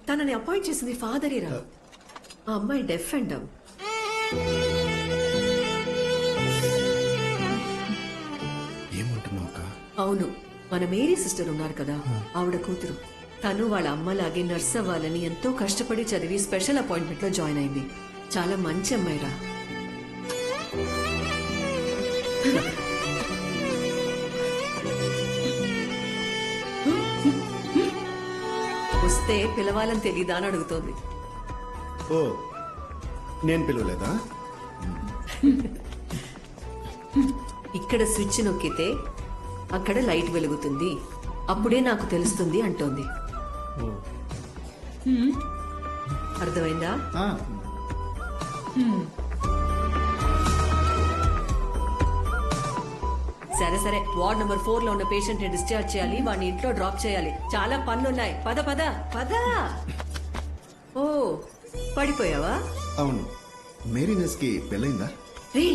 తనని అపాయింట్ చేసింది ఫాదరేరా. ఆ అమ్మాయి డెఫ్ అండ్ డమ్. ఏమంటున్నావు అక్క? అవును, మన మేరీ సిస్టర్ ఉన్నారు కదా, ఆవిడ కూతురు. తను వాళ్ళ అమ్మలాగే నర్స్ అవ్వాలని ఎంతో కష్టపడి చదివి స్పెషల్ అపాయింట్మెంట్ లో జాయిన్ అయింది. చాలా మంచి అమ్మాయిరా. వస్తే పిలవాలని తెలీదా అని అడుగుతోంది. ఓ, నేను పిలవలేదా? ఇక్కడ స్విచ్ నొక్కితే అక్కడ లైట్ వెలుగుతుంది, అప్పుడే నాకు తెలుస్తుంది అంటోంది. అర్థమైందా? ఆ, సరే సరే, వార్డ్ నెంబర్ 4 లో ఉన్న పేషెంట్ ని డిశ్చార్జ్ చేయాలి, వాడిని ఇంట్లో డ్రాప్ చేయాలి. చాలా పనులున్నాయి. పద పద పద. ఓ, పడిపోయావా? అవును. మేరీ నర్స్ కి పెళ్ళైందా? రే,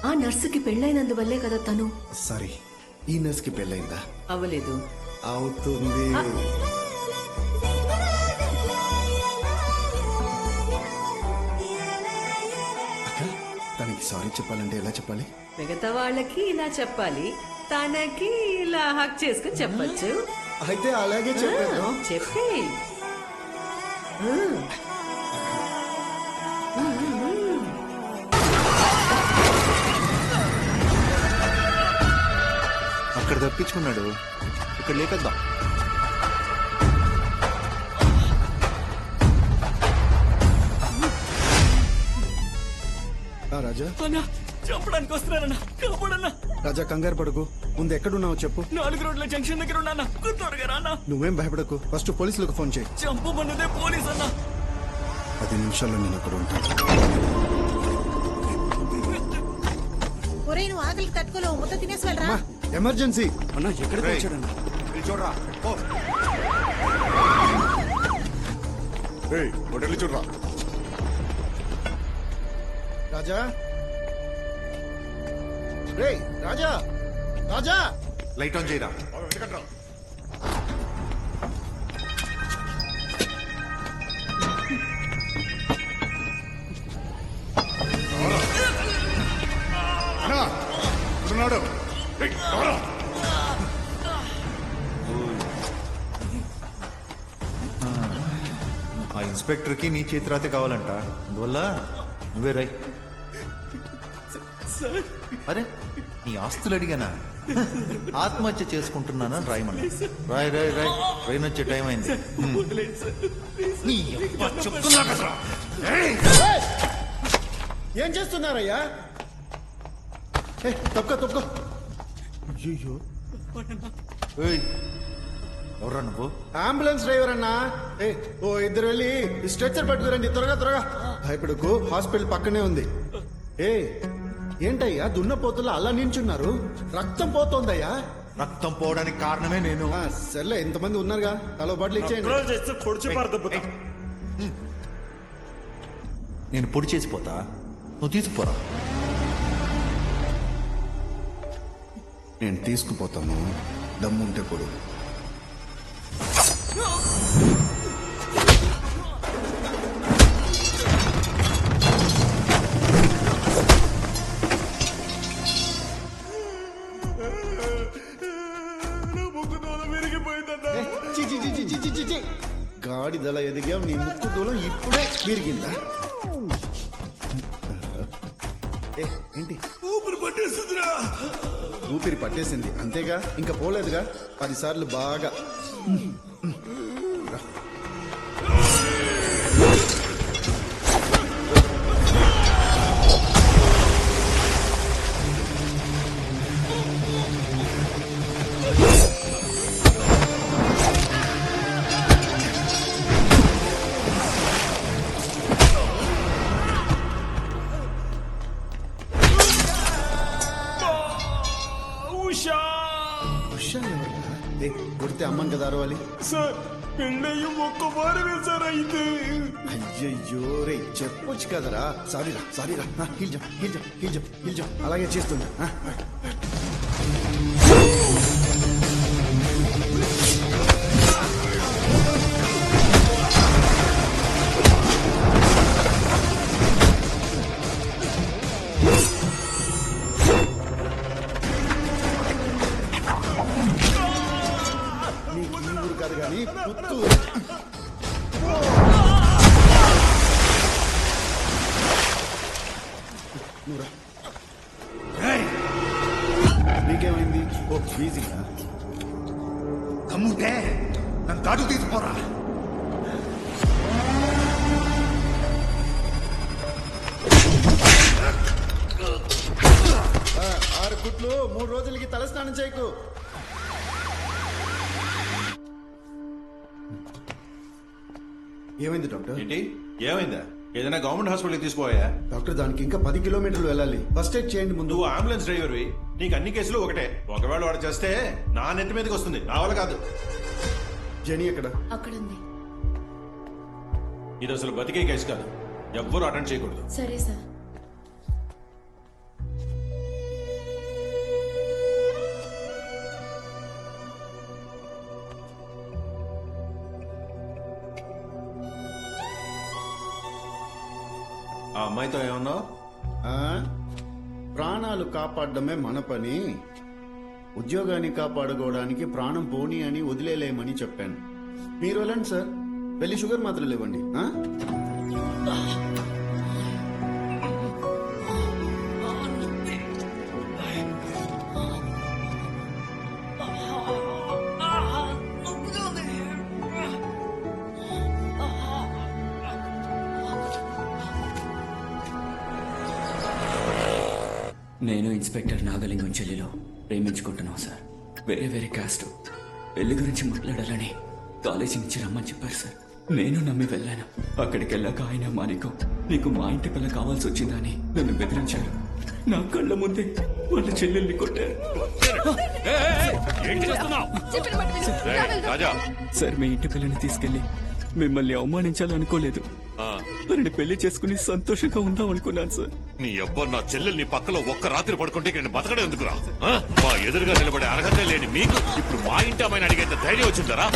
ఆ నర్సుకి పెళ్ళైనందువల్లే కదా తను. సారీ, ఈ నర్స్ కి పెళ్ళైందా? అవ్వలేదు. అవుతుంది. అక్క, తనకి సారీ చెప్పాలంటే ఎలా చెప్పాలి? మిగతా వాళ్ళకి ఇలా చెప్పాలి, తనకి ఇలా హక్ చేసుకుని చెప్పచ్చు. అయితే అలాగే చెప్పాను. చెప్పి అక్కడ తప్పించుకున్నాడు, ఇక్కడ లేకద్దాం. రాజా, అన్నా చెప్పడానికి వస్తున్నానన్నా, కాపాడన్నా. రాజా కంగారు పడకు. ముందు ఎక్కడున్నావో చెప్పు. 4 రోడ్ల జంక్షన్ దగ్గర ఉన్నా. త్వరగా రానా. నువ్వేం భయపడకు. ఫస్ట్ పోలీసులకు ఫోన్ చేయి. చంపమన్నదే పోలీస్ అన్నా. 10 నిమిషాల్లో నేను అక్కడ ఉంటాను. నువ్వు ఆకలికి తట్టుకోలేవు, ముద్ద తినేసి వెళ్ళరా. ఎమర్జెన్సీ. అన్నా ఎక్కడికి వచ్చాడన్నా? చూడరా, చూడరా. రాజా, రే రాజా, రాజా, లైట్ ఆన్ చేయరా. ఆ ఇన్స్పెక్టర్ కి నీ చేతిరాతే కావాలంట, అందువల్ల నువ్వే రై. అరే, నీ ఆస్తులు అడిగానా? ఆత్మహత్య చేసుకుంటున్నానా రాయమన్నా. రాయ్ రాయ్ రాయ్, ట్రైన్ వచ్చే టైం అయింది. నీ యబ్బ చెప్తున్నా కదరా. ఏం చేస్తున్నారయ్యా? తప్పుకో. అయ్యో, ఏయ్, ఎవరా నువ్వు? అంబులెన్స్ డ్రైవర్ అన్నా. ఓ ఇద్దరు వెళ్ళి స్ట్రెచ్చర్ పట్టుకురండి, త్వరగా. భయపడకు, హాస్పిటల్ పక్కనే ఉంది. ఏంటయ్యా దున్నపోతుల్లో అలా నించున్నారు? రక్తం పోతోందయ్యా. రక్తం పోవడానికి కారణమే నేను. సర్లే, ఇంతమంది ఉన్నారుగా, తలో బాటిల్ ఇచ్చేయండి. నేను పొడి చేసిపోతా, నువ్వు తీసుకుపోరా. నేను తీసుకుపోతాను, దమ్ముంటే పొడు. గాడిదల ఎదిగావు, నీ ముక్కు దూలం ఇప్పుడే విరిగిందా? ఏంటి? ఊపిరి పట్టేసింది అంతేగా, ఇంకా పోలేదుగా. 10 సార్లు బాగా. కొడితే అమ్మని కదా అరవాలి. సార్, పెళ్ళయ్యి ఒక్క వారమే సార్ అయితే. అయ్యయ్యో రే, చెప్పొచ్చు కదరా. సారీరా. Hill jump. అలాగే చేస్తుందా? నీకేమైంది? ఓ ఈజీగా. దమ్ముంటే నన్ను కాటు తీసుకోరా. ఆ, 6 కుట్లు 3 రోజులకి తలస్నానం చేయకు. ఏమైంది డాక్టర్? ఏంటి ఏమైందా? ఏదైనా గవర్నమెంట్ హాస్పిటల్కి తీసుకోయా? డాక్టర్ దానికి ఇంకా 10 కిలోమీటర్లు వెళ్ళాలి. ఫస్ట్ ఎయిడ్ చేయండి ముందు. నువ్వు అంబులెన్స్ డ్రైవర్వి, నీకు అన్ని కేసులు ఒకటే. ఒకవేళ వాడు చేస్తే నా నెత్తి మీదకి వస్తుంది, నా వల్ల కాదు. జెనీ ఎక్కడ? అక్కడుంది. ఇది అసలు బతికే కేసు కాదు, ఎవ్వరూ అటెండ్ చేయకూడదు. సరే సార్. ఆ అమ్మాయితో ఏమన్నావు? ఆ? ప్రాణాలు కాపాడడమే మన పని. ఉద్యోగాన్ని కాపాడుకోవడానికి ప్రాణం పోనీ అని వదిలేలేమని చెప్పాను. మీరు వెళ్ళండి సార్, వెళ్ళి షుగర్ మాత్రలు ఇవ్వండి. ఆ? నేను ఇన్స్పెక్టర్ నాగలింగం చెల్లిలో ప్రేమించుకుంటున్నాం సార్. వేరే వేరే క్యాస్ట్. పెళ్లి గురించి మాట్లాడాలని కాలేజీ నుంచి రమ్మని చెప్పారు సార్. నేను నమ్మి వెళ్ళాను. అక్కడికి వెళ్ళాక ఆయన మానికం నీకు మా ఇంటి పిల్ల కావాల్సి వచ్చిందని నన్ను బెదిరించారు. నా కళ్ళ ముందే వాళ్ళ చెల్లెల్ని కొట్టారు. సార్ మీ ఇంటి పిల్లని తీసుకెళ్లి మిమ్మల్ని అవమానించాలనుకోలేదు. తనని పెళ్లి చేసుకుని సంతోషంగా ఉందాం అనుకున్నాను సార్. నీ అబ్బా నా చెల్లెలు నీ పక్కలో ఒక్క రాత్రి పడుకుంటే నేను బతకడం ఎందుకురా? ఆ? మా ఎదురుగా నిలబడే అర్హత లేని మీకు ఇప్పుడు మా ఇంటి అమ్మాయిని అడిగేంత ధైర్యం వచ్చిందరా?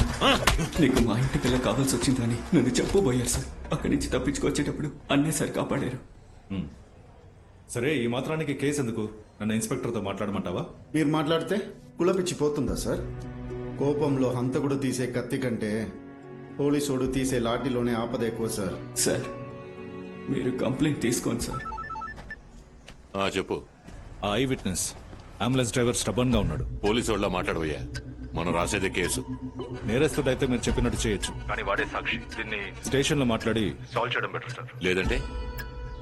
నీకు మా ఇంటి పిల్ల కావాల్సి వచ్చిందని నన్ను చెప్పబోయారు సార్. అక్కడి నుంచి తప్పించుకొచ్చేటప్పుడు అన్నే సార్ కాపాడారు. సరే, ఈ మాత్రానికి కేసు ఎందుకు? నన్ను ఇన్స్పెక్టర్తో మాట్లాడమంటావా? మీరు మాట్లాడితే కులపిచ్చి పోతుందా సార్? కోపంలో హంతకుడు తీసే కత్తి కంటే పోలీసోడు తీసే లాఠీలోనే ఆపద ఎక్కువ సార్. సార్ మీరు కంప్లైంట్ తీసుకోండి సార్. చెప్పు. ఆ I witness ambulance driver stubborn గా ఉన్నాడు. పోలీసు వాళ్ళ మాట్లాడబోయా, మనం రాసేదే కేసు. నేరస్తుడైతే మీరు చెప్పినట్టు చేయొచ్చు, కానీ వాడే సాక్షి. దీన్ని స్టేషన్ లో మాట్లాడి సాల్వ్ చేయడం బెటర్ సార్. లేదంటే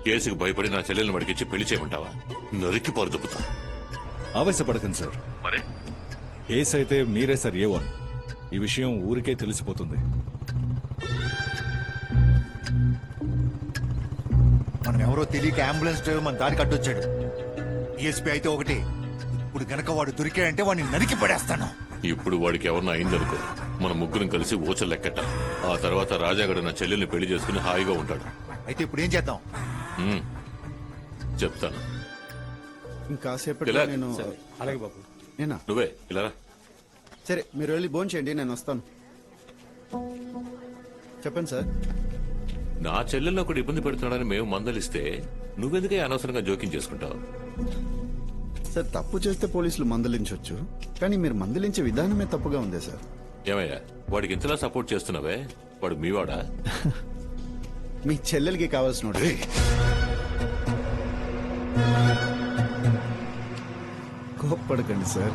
కేసుకు భయపడి నా చెల్లెల్ని వడికిచ్చి పెళ్లి చేయమంటావా? నరికి పరుదుపుతా. ఆవేశపడకండి సార్. మరి కేసు అయితే మీరే సార్ ఏ1. ఈ విషయం ఊరికే తెలిసిపోతుంది. మనం ఎవరో తెలియక అంబులెన్స్ డ్రైవర్ మన దారి కట్టొచ్చాడు. డిఎస్పీ అయితే ఒకటి, ఇప్పుడు గనక వాడు దొరికాడంటే వాడిని నరికి పడేస్తాను. ఇప్పుడు వాడికి ఎవరన్నా అయిందనుకో, మన ముగ్గురం కలిసి ఊచలు లెక్కట. ఆ తర్వాత రాజాగడ నా చెల్లెల్ని పెళ్లి చేసుకుని హాయిగా ఉంటాడు. అయితే ఇప్పుడు ఏం చేద్దాం? చెప్తాను. ఇంకాసేపట్లో ఇలా? నేను అలాగే బాబు. నేనా? నువ్వే ఇలా రా. సరే మీరు వెళ్ళి భోంచేయండి, నేను వస్తాను. చెప్పండి సార్. నా చెల్లెల్లో ఒకటి ఇబ్బంది పెడుతున్నాడని మేము మందలిస్తే నువ్వెందుకే అనవసరంగా జోక్యం చేసుకుంటావు? సార్ తప్పు చేస్తే పోలీసులు మందలించవచ్చు, కానీ మీరు మందలించే విధానమే తప్పుగా ఉంది సార్. ఏమయ్యా, వాడికి ఇంతలా సపోర్ట్ చేస్తున్నావే, వాడు మీవాడా? మీ చెల్లెలకి కావాల్సిన కోప్పడకండి సార్.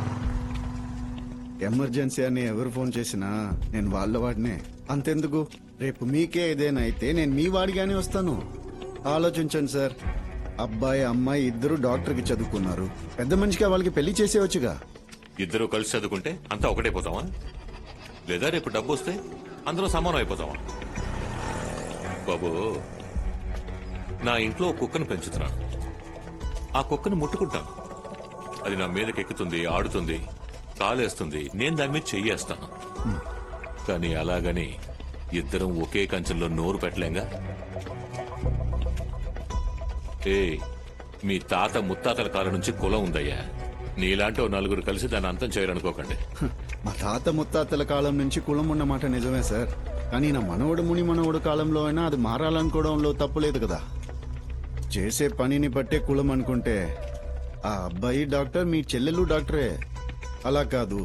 ఎమర్జెన్సీ అని ఎవరు ఫోన్ చేసినా నేను వాళ్ళ వాడినే. అంతెందుకు, రేపు మీకే ఏదైనా అయితే నేను మీ వాడిగానే వస్తాను. ఆలోచించండి సార్. అబ్బాయి అమ్మాయి ఇద్దరు డాక్టర్కి చదువుకున్నారు. పెద్ద మనిషిగా వాళ్ళకి పెళ్లి చేసేవచ్చుగా. ఇద్దరు కలిసి చదువుకుంటే అంతా ఒకటైపోతావా? లేదా రేపు డబ్బు వస్తే అందరూ సమానం అయిపోతావా? బాబు, నా ఇంట్లో కుక్కను పెంచుతున్నాను. ఆ కుక్కను ముట్టుకుంటాను, అది నా మీదకి ఎక్కుతుంది, ఆడుతుంది, కాలేస్తుంది, నేను దాని మీద చెయ్యేస్తాను. కానీ అలాగని ఇద్దరం ఒకే కంచెంలో నోరు పెట్టలేంగా. మీ తాత ముత్తాతల కాలం నుంచి కులం ఉందయ్యా. నీలాంటి ఓ నలుగురు కలిసి దాన్ని అంతం చేయాలనుకోకండి. మా తాత ముత్తాతల కాలం నుంచి కులం ఉన్న మాట నిజమే సార్, కానీ నా మనవడు ముని మనవడు కాలంలో అయినా అది మారాలనుకోవడంలో తప్పులేదు కదా. చేసే పనిని బట్టే కులం అనుకుంటే ఆ అబ్బాయి డాక్టర్, మీ చెల్లెలు డాక్టరే. అలా కాదు,